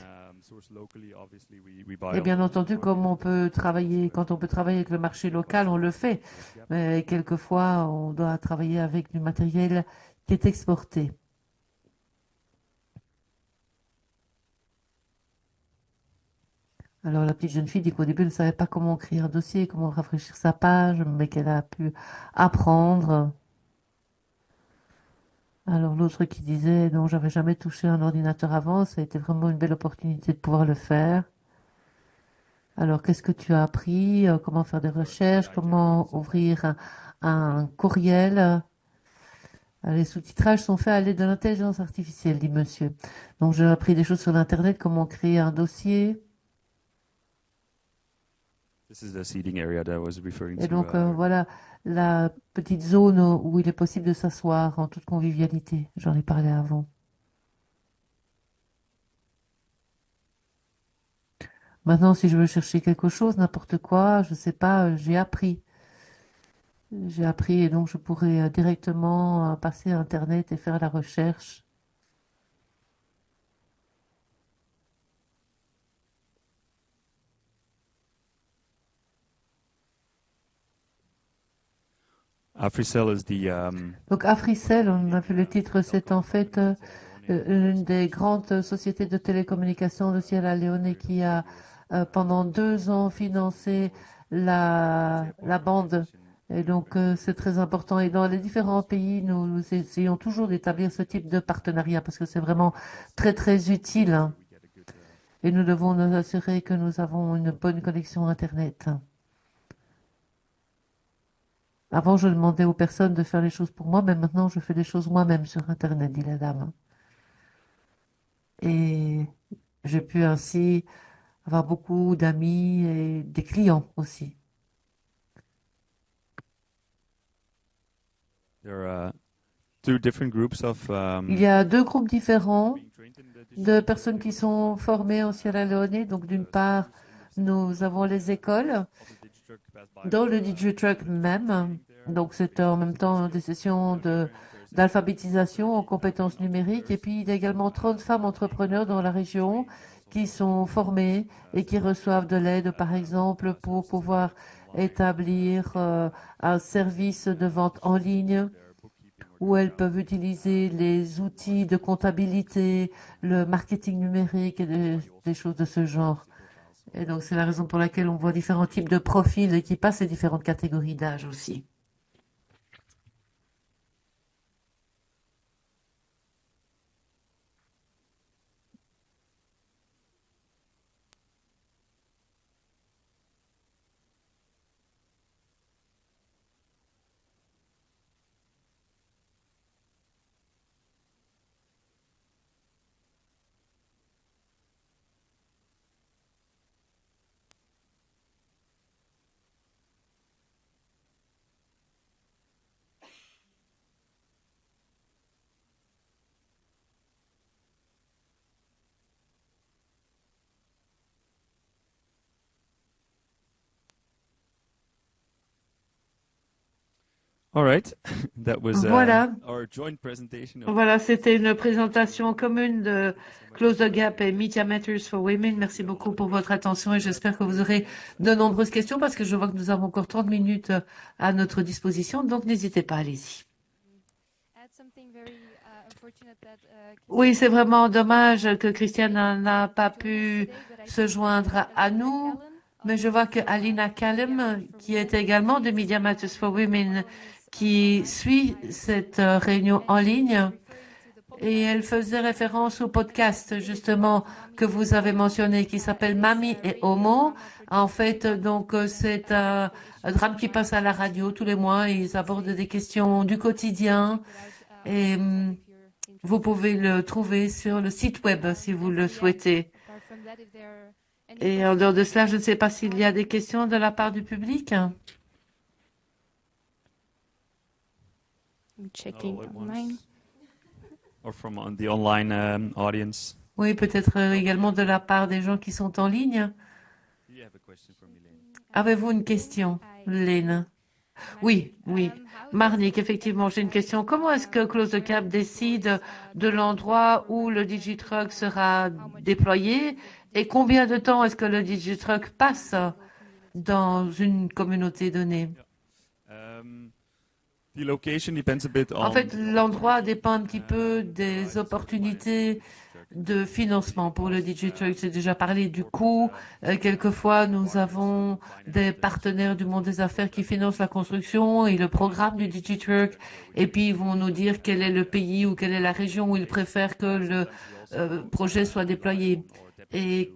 Et bien entendu, comme on peut travailler, quand on peut travailler avec le marché local, on le fait. Mais quelquefois, on doit travailler avec du matériel qui est exporté. Alors la petite jeune fille dit qu'au début, elle ne savait pas comment créer un dossier, comment rafraîchir sa page, mais qu'elle a pu apprendre. Alors l'autre qui disait, non, j'avais jamais touché un ordinateur avant, ça a été vraiment une belle opportunité de pouvoir le faire. Alors, qu'est-ce que tu as appris? Comment faire des recherches? Comment ouvrir un courriel? Les sous-titrages sont faits à l'aide de l'intelligence artificielle, dit monsieur. Donc, j'ai appris des choses sur l'Internet, comment créer un dossier. Et donc, voilà la petite zone où il est possible de s'asseoir en toute convivialité. J'en ai parlé avant. Maintenant, si je veux chercher quelque chose, n'importe quoi, je ne sais pas, j'ai appris. J'ai appris et donc je pourrais directement passer à Internet et faire la recherche. Africell is the, Donc Africell, on a vu le titre, c'est en fait l'une des grandes sociétés de télécommunications de Sierra Leone qui a pendant 2 ans financé la bande. Et donc c'est très important. Et dans les différents pays, nous essayons toujours d'établir ce type de partenariat parce que c'est vraiment très très utile. Hein. Et nous devons nous assurer que nous avons une bonne connexion Internet. Avant, je demandais aux personnes de faire les choses pour moi, mais maintenant, je fais les choses moi-même sur Internet, dit la dame. Et j'ai pu ainsi avoir beaucoup d'amis et des clients aussi. there are 2 different groups of Il y a 2 groupes différents de personnes qui sont formées en Sierra Leone. Donc, d'une part, nous avons les écoles dans le DigiTruck même. Donc, c'est en même temps des sessions d'alphabétisation en compétences numériques. Et puis, il y a également 30 femmes entrepreneurs dans la région qui sont formées et qui reçoivent de l'aide, par exemple, pour pouvoir établir un service de vente en ligne où elles peuvent utiliser les outils de comptabilité, le marketing numérique et des choses de ce genre. Et donc, c'est la raison pour laquelle on voit différents types de profils qui passent et différentes catégories d'âge aussi. All right, that was Voilà. our joint presentation. Voilà, c'était une présentation commune de Close the Gap et Media Matters for Women. Merci beaucoup pour votre attention et j'espère que vous aurez de nombreuses questions parce que je vois que nous avons encore 30 minutes à notre disposition, donc n'hésitez pas, allez-y. Oui, c'est vraiment dommage que Christiane n'a pas pu se joindre à nous, mais je vois que Alina Callum, qui est également de Media Matters for Women, qui suit cette réunion en ligne, et elle faisait référence au podcast, justement, que vous avez mentionné, qui s'appelle Mamie et Homo. En fait, donc, c'est un drame qui passe à la radio tous les mois. Ils abordent des questions du quotidien et vous pouvez le trouver sur le site web si vous le souhaitez. Et en dehors de cela, je ne sais pas s'il y a des questions de la part du public. Checking online. Or from the online audience. Oui, peut-être également de la part des gens qui sont en ligne. Avez-vous une question, Lynn? Oui, oui. Marnik, effectivement, j'ai une question. Comment est-ce que Close the Gap décide de l'endroit où le DigiTruck sera déployé et combien de temps est-ce que le DigiTruck passe dans une communauté donnée? En fait, l'endroit dépend un petit peu des opportunités de financement pour le DigiTruck. J'ai déjà parlé du coût. Quelquefois, nous avons des partenaires du monde des affaires qui financent la construction et le programme du DigiTruck. Et puis, ils vont nous dire quel est le pays ou quelle est la région où ils préfèrent que le projet soit déployé. Et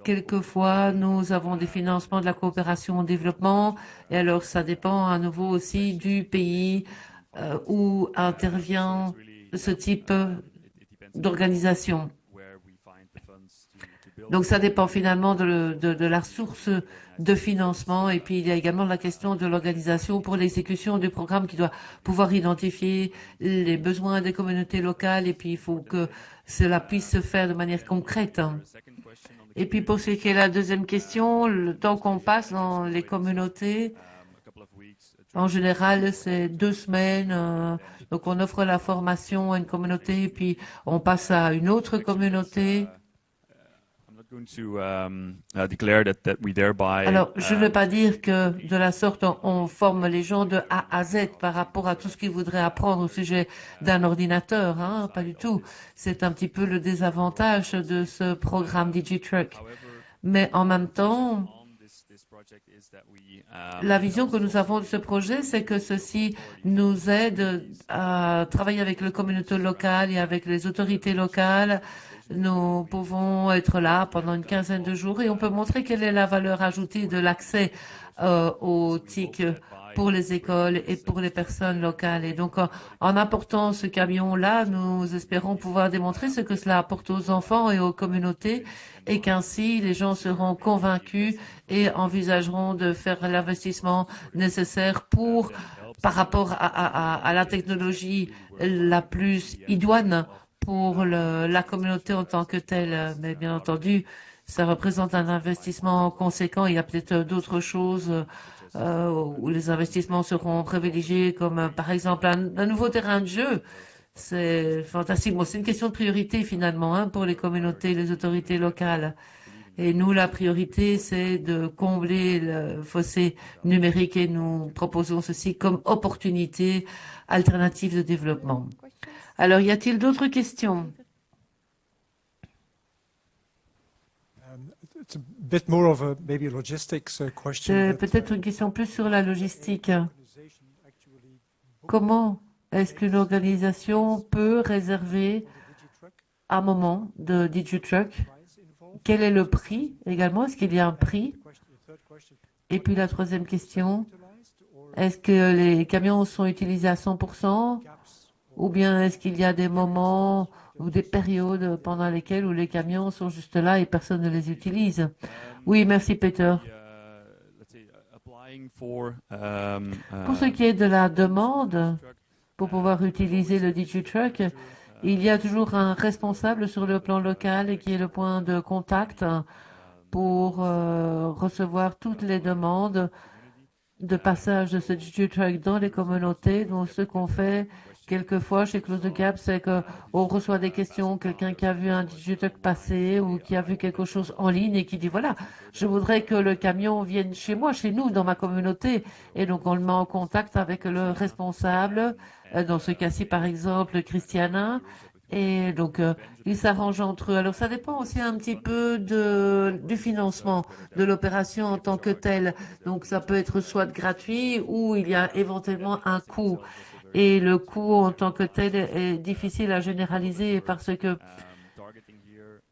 quelquefois, nous avons des financements de la coopération au développement. Et alors, ça dépend à nouveau aussi du pays où intervient ce type d'organisation. Donc, ça dépend finalement de la source de financement. Et puis, il y a également la question de l'organisation pour l'exécution du programme qui doit pouvoir identifier les besoins des communautés locales. Et puis, il faut que cela puisse se faire de manière concrète. Et puis, pour ce qui est la deuxième question, le temps qu'on passe dans les communautés, en général, c'est 2 semaines. Donc, on offre la formation à une communauté, puis on passe à une autre communauté. Alors, je ne veux pas dire que de la sorte, on forme les gens de A à Z par rapport à tout ce qu'ils voudraient apprendre au sujet d'un ordinateur. Hein, pas du tout. C'est un petit peu le désavantage de ce programme DigiTruck. Mais en même temps, la vision que nous avons de ce projet, c'est que ceci nous aide à travailler avec les communautés locales et avec les autorités locales. Nous pouvons être là pendant une quinzaine de jours et on peut montrer quelle est la valeur ajoutée de l'accès aux TIC pour les écoles et pour les personnes locales. Et donc, en apportant ce camion-là, nous espérons pouvoir démontrer ce que cela apporte aux enfants et aux communautés et qu'ainsi les gens seront convaincus et envisageront de faire l'investissement nécessaire pour, par rapport à la technologie la plus idoine pour la communauté en tant que telle. Mais bien entendu, ça représente un investissement conséquent. Il y a peut-être d'autres choses où les investissements seront privilégiés, comme par exemple un nouveau terrain de jeu. C'est fantastique. Bon, c'est une question de priorité finalement hein, pour les communautés et les autorités locales. Et nous, la priorité, c'est de combler le fossé numérique et nous proposons ceci comme opportunité alternative de développement. Alors, y a-t-il d'autres questions? It's a bit more of a maybe a logistics question. C'est peut-être une question plus sur la logistique. Comment est-ce qu'une organisation peut réserver un moment de DigiTruck? Quel est le prix également? Est-ce qu'il y a un prix? Et puis la troisième question, est-ce que les camions sont utilisés à 100% ou bien est-ce qu'il y a des moments ou des périodes pendant lesquelles où les camions sont juste là et personne ne les utilise? Oui, merci Peter. Pour ce qui est de la demande, pour pouvoir utiliser le DigiTruck, il y a toujours un responsable sur le plan local qui est le point de contact pour recevoir toutes les demandes de passage de ce DigiTruck dans les communautés. Donc, ce qu'on fait quelquefois chez Close the Gap, c'est qu'on reçoit des questions, quelqu'un qui a vu un DigiTruck passer ou qui a vu quelque chose en ligne et qui dit, voilà, je voudrais que le camion vienne chez moi, chez nous, dans ma communauté. Et donc, on le met en contact avec le responsable, dans ce cas-ci, par exemple, Christiana. Et donc, ils s'arrangent entre eux. Alors, ça dépend aussi un petit peu du financement de l'opération en tant que telle. Donc, ça peut être soit gratuit ou il y a éventuellement un coût. Et le coût en tant que tel est difficile à généraliser parce que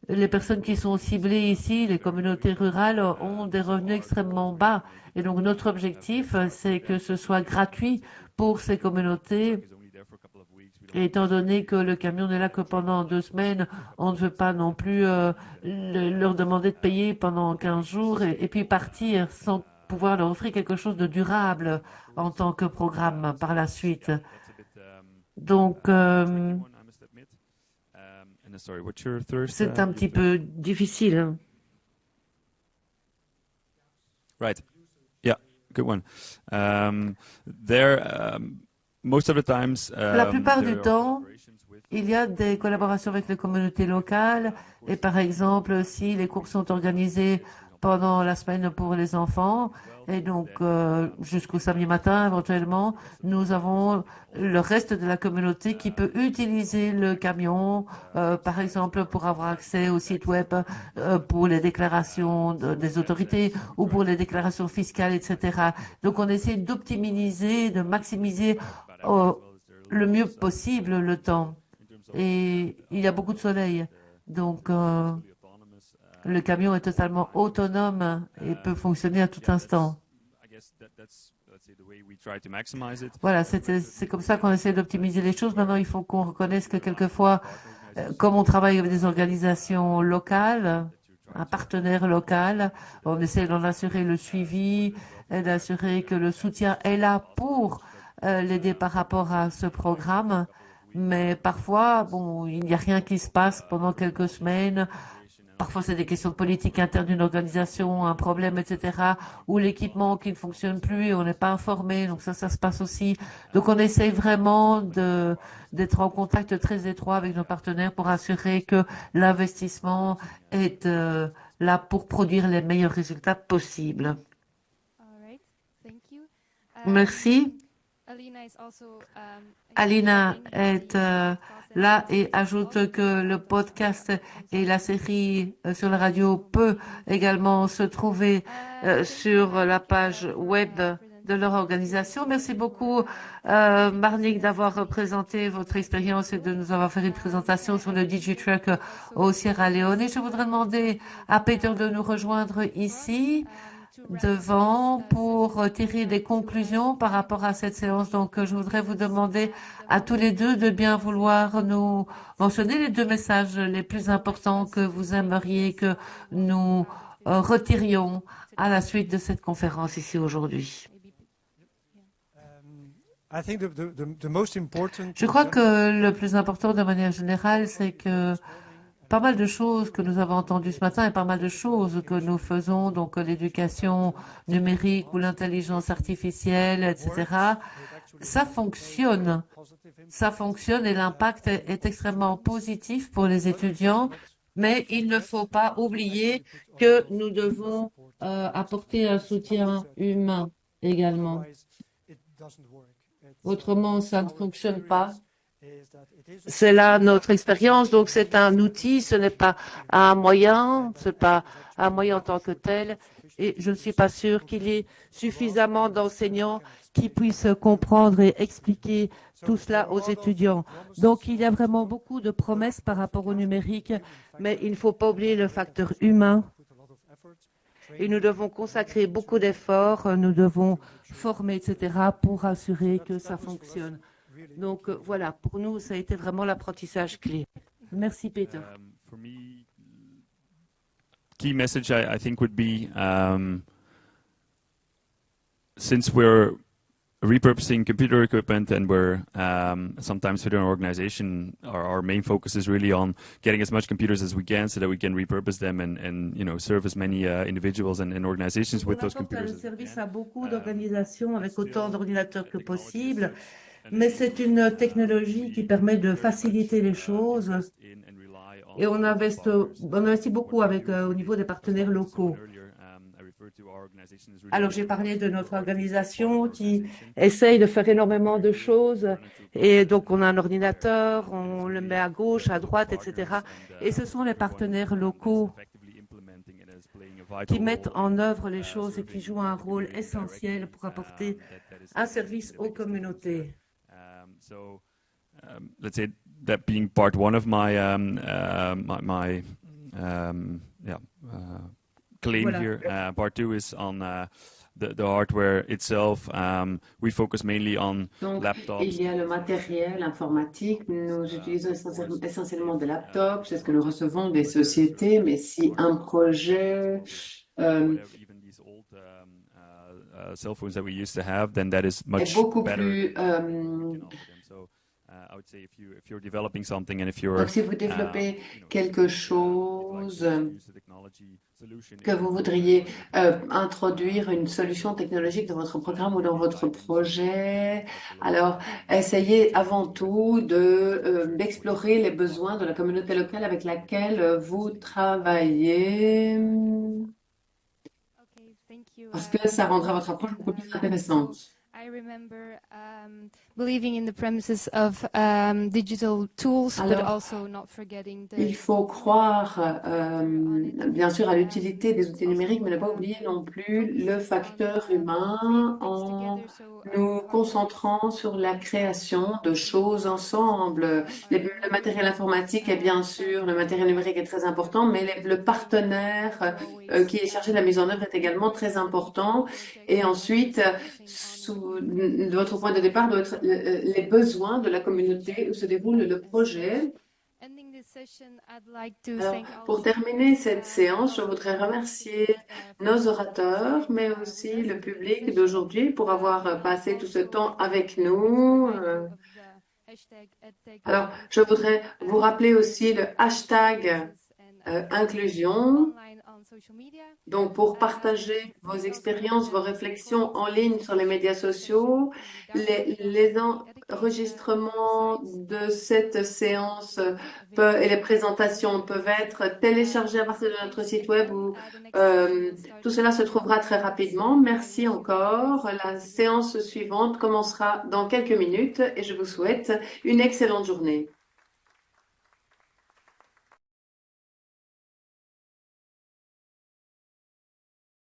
les personnes qui sont ciblées ici, les communautés rurales, ont des revenus extrêmement bas. Et donc, notre objectif, c'est que ce soit gratuit pour ces communautés. Et étant donné que le camion n'est là que pendant 2 semaines, on ne veut pas non plus leur demander de payer pendant 15 jours et puis partir sans pouvoir leur offrir quelque chose de durable en tant que programme par la suite. Donc, c'est un petit peu difficile. Right. Yeah, good one. Most of the times, la plupart du temps, il y a des collaborations avec les communautés locales et par exemple, si les cours sont organisés pendant la semaine pour les enfants et donc jusqu'au samedi matin éventuellement, nous avons le reste de la communauté qui peut utiliser le camion, par exemple pour avoir accès au site web pour les déclarations des autorités ou pour les déclarations fiscales, etc. Donc on essaie d'optimiser, de maximiser le mieux possible le temps. Et il y a beaucoup de soleil. Donc, le camion est totalement autonome et peut fonctionner à tout instant. Voilà, c'est comme ça qu'on essaie d'optimiser les choses. Maintenant, il faut qu'on reconnaisse que quelquefois, comme on travaille avec des organisations locales, un partenaire local, on essaie d'en assurer le suivi et d'assurer que le soutien est là pour l'aider par rapport à ce programme. Mais parfois, bon, il n'y a rien qui se passe pendant quelques semaines. Parfois, c'est des questions de politique interne d'une organisation, un problème, etc., ou l'équipement qui ne fonctionne plus et on n'est pas informé. Donc ça se passe aussi. Donc on essaye vraiment d'être en contact très étroit avec nos partenaires pour assurer que l'investissement est là pour produire les meilleurs résultats possibles. Merci. Alina est là et ajoute que le podcast et la série sur la radio peut également se trouver sur la page web de leur organisation. Merci beaucoup, Marnik, d'avoir présenté votre expérience et de nous avoir fait une présentation sur le DigiTruck au Sierra Leone. Et je voudrais demander à Peter de nous rejoindre ici devant pour tirer des conclusions par rapport à cette séance. Donc, je voudrais vous demander à tous les deux de bien vouloir nous mentionner les 2 messages les plus importants que vous aimeriez que nous retirions à la suite de cette conférence ici aujourd'hui. Je crois que le plus important de manière générale, c'est que pas mal de choses que nous avons entendues ce matin et pas mal de choses que nous faisons, donc l'éducation numérique ou l'intelligence artificielle, etc. Ça fonctionne et l'impact est extrêmement positif pour les étudiants, mais il ne faut pas oublier que nous devons apporter un soutien humain également. Autrement, ça ne fonctionne pas. C'est là notre expérience. Donc, c'est un outil, ce n'est pas un moyen, ce n'est pas un moyen en tant que tel. Et je ne suis pas sûre qu'il y ait suffisamment d'enseignants qui puissent comprendre et expliquer tout cela aux étudiants. Donc, il y a vraiment beaucoup de promesses par rapport au numérique, mais il ne faut pas oublier le facteur humain. Et nous devons consacrer beaucoup d'efforts, nous devons former, etc., pour assurer que ça fonctionne. Donc, voilà, pour nous, ça a été vraiment l'apprentissage clé. Merci, Peter. For me, key message I think would be since we're repurposing computer equipment and we're sometimes within an organization, our main focus is really on getting as much computers as we can so that we can repurpose them and you know, serve as many individuals and organizations with those computers. On apporte le service à beaucoup d'organisations avec autant d'ordinateurs que possible, mais c'est une technologie qui permet de faciliter les choses et on investit beaucoup avec, au niveau des partenaires locaux. Alors, j'ai parlé de notre organisation qui essaye de faire énormément de choses. Et donc, on a un ordinateur, on le met à gauche, à droite, etc. Et ce sont les partenaires locaux qui mettent en œuvre les choses et qui jouent un rôle essentiel pour apporter un service aux communautés. Let's say that being part one of my claim Voilà. here. Part two is on the hardware itself. We focus mainly on Donc, laptops. il y a le matériel informatique. Nous utilisons essentiellement des laptops. C'est ce que nous recevons des sociétés. Mais si un projet Even these old cell phones that we used to have, then that is est much beaucoup better. plus... So I would say if you're developing something and if you're Donc, si vous développez quelque chose, que vous voudriez introduire une solution technologique dans votre programme ou dans votre projet, alors essayez avant tout d'explorer les besoins de la communauté locale avec laquelle vous travaillez, Okay, thank you. parce que ça rendra votre approche beaucoup plus intéressante. I remember believing in the premises of digital tools, but Alors, also not forgetting the il faut croire, bien sûr, à l'utilité des outils numériques, mais ne pas oublier non plus le facteur humain en nous concentrant sur la création de choses ensemble. Le matériel informatique est bien sûr, le matériel numérique est très important, mais le partenaire qui est chargé de la mise en œuvre est également très important. Et ensuite, votre point de départ doit être les besoins de la communauté où se déroule le projet. Alors, pour terminer cette séance, je voudrais remercier nos orateurs, mais aussi le public d'aujourd'hui pour avoir passé tout ce temps avec nous. Alors, je voudrais vous rappeler aussi le hashtag inclusion. Donc, pour partager vos expériences, vos réflexions en ligne sur les médias sociaux, les enregistrements de cette séance et les présentations peuvent être téléchargés à partir de notre site web où tout cela se trouvera très rapidement. Merci encore. La séance suivante commencera dans quelques minutes et je vous souhaite une excellente journée.